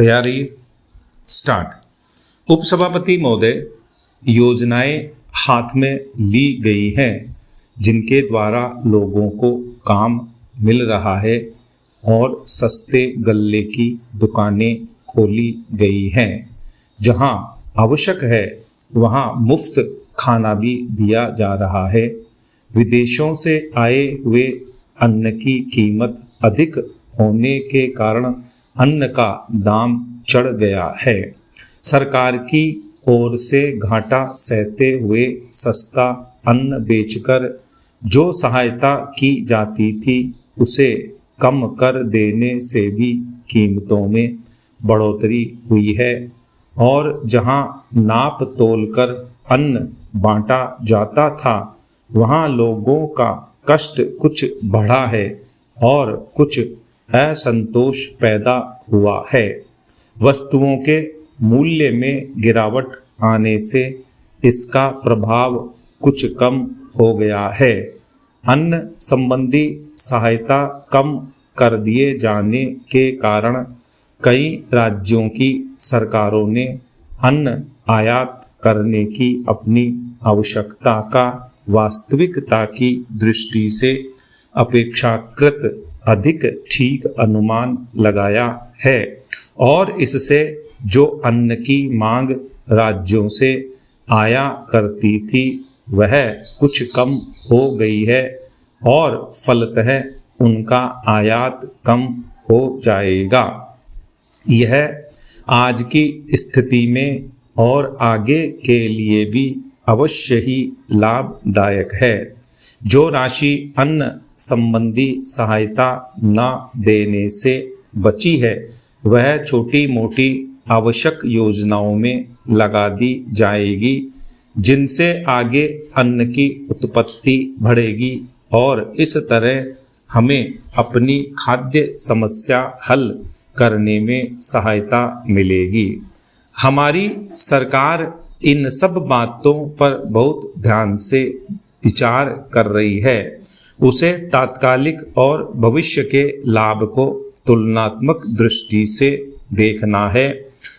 तैयारी स्टार्ट। उपसभापति महोदय, योजनाएं हाथ में ली गई हैं जिनके द्वारा लोगों को काम मिल रहा है और सस्ते गल्ले की दुकानें खोली गई हैं। जहां आवश्यक है वहां मुफ्त खाना भी दिया जा रहा है। विदेशों से आए हुए अन्न की कीमत अधिक होने के कारण अन्न का दाम चढ़ गया है। सरकार की ओर से घाटा सहते हुए सस्ता अन्न बेचकर जो सहायता की जाती थी उसे कम कर देने से भी कीमतों में बढ़ोतरी हुई है और जहां नाप तोल कर अन्न बांटा जाता था वहां लोगों का कष्ट कुछ बढ़ा है और कुछ असंतोष पैदा हुआ है। वस्तुओं के मूल्य में गिरावट आने से इसका प्रभाव कुछ कम हो गया है। अन्न संबंधी सहायता कम कर दिए जाने के कारण कई राज्यों की सरकारों ने अन्न आयात करने की अपनी आवश्यकता का वास्तविकता की दृष्टि से अपेक्षाकृत अधिक ठीक अनुमान लगाया है और इससे जो अन्न की मांग राज्यों से आया करती थी वह कुछ कम हो गई है और फलतः उनका आयात कम हो जाएगा। यह आज की स्थिति में और आगे के लिए भी अवश्य ही लाभदायक है। जो राशि अन्न संबंधी सहायता न देने से बची है वह छोटी मोटी आवश्यक योजनाओं में लगा दी जाएगी जिनसे आगे अन्न की उत्पत्ति बढ़ेगी और इस तरह हमें अपनी खाद्य समस्या हल करने में सहायता मिलेगी। हमारी सरकार इन सब बातों पर बहुत ध्यान से विचार कर रही है। उसे तात्कालिक और भविष्य के लाभ को तुलनात्मक दृष्टि से देखना है।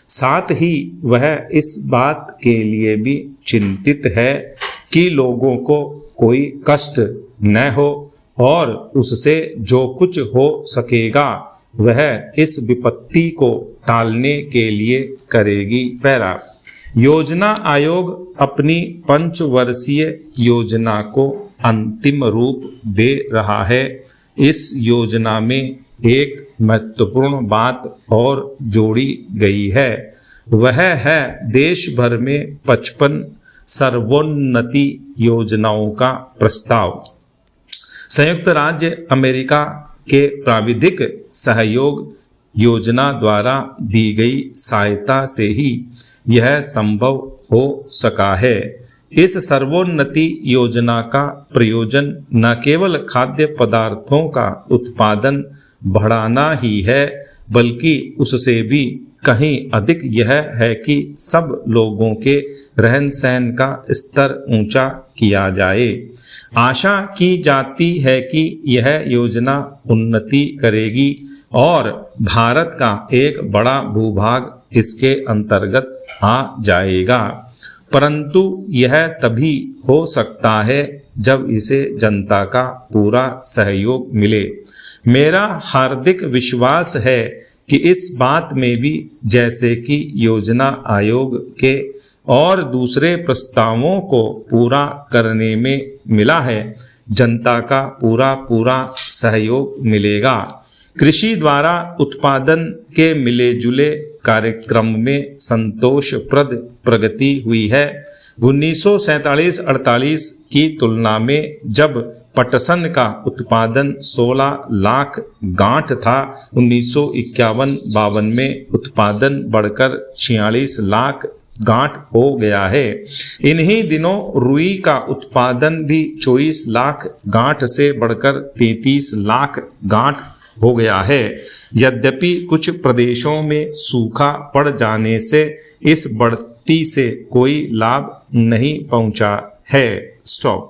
साथ ही वह इस बात के लिए भी चिंतित है कि लोगों को कोई कष्ट न हो और उससे जो कुछ हो सकेगा वह इस विपत्ति को टालने के लिए करेगी। पैरा योजना आयोग अपनी पंचवर्षीय योजना को अंतिम रूप दे रहा है। इस योजना में एक महत्वपूर्ण बात और जोड़ी गई है, वह है देश भर में 55 सर्वोन्नति योजनाओं का प्रस्ताव। संयुक्त राज्य अमेरिका के प्राविधिक सहयोग योजना द्वारा दी गई सहायता से ही यह संभव हो सका है। इस सर्वोन्नति योजना का प्रयोजन न केवल खाद्य पदार्थों का उत्पादन बढ़ाना ही है बल्कि उससे भी कहीं अधिक यह है कि सब लोगों के रहन सहन का स्तर ऊंचा किया जाए। आशा की जाती है कि यह योजना उन्नति करेगी और भारत का एक बड़ा भूभाग इसके अंतर्गत आ जाएगा, परंतु यह तभी हो सकता है जब इसे जनता का पूरा सहयोग मिले। मेरा हार्दिक विश्वास है कि इस बात में भी जैसे कि योजना आयोग के और दूसरे प्रस्तावों को पूरा करने में मिला है, जनता का पूरा सहयोग मिलेगा। कृषि द्वारा उत्पादन के मिले जुले कार्यक्रम में संतोषप्रद प्रगति हुई है। 1947-48 की तुलना में जब पटसन का उत्पादन 16 लाख गांठ था, 1951-52 में उत्पादन बढ़कर 46 लाख गांठ हो गया है। इन्हीं दिनों रुई का उत्पादन भी 24 लाख गांठ से बढ़कर 33 लाख गांठ हो गया है। यद्यपि कुछ प्रदेशों में सूखा पड़ जाने से इस बढ़ती से कोई लाभ नहीं पहुंचा है। स्टॉप।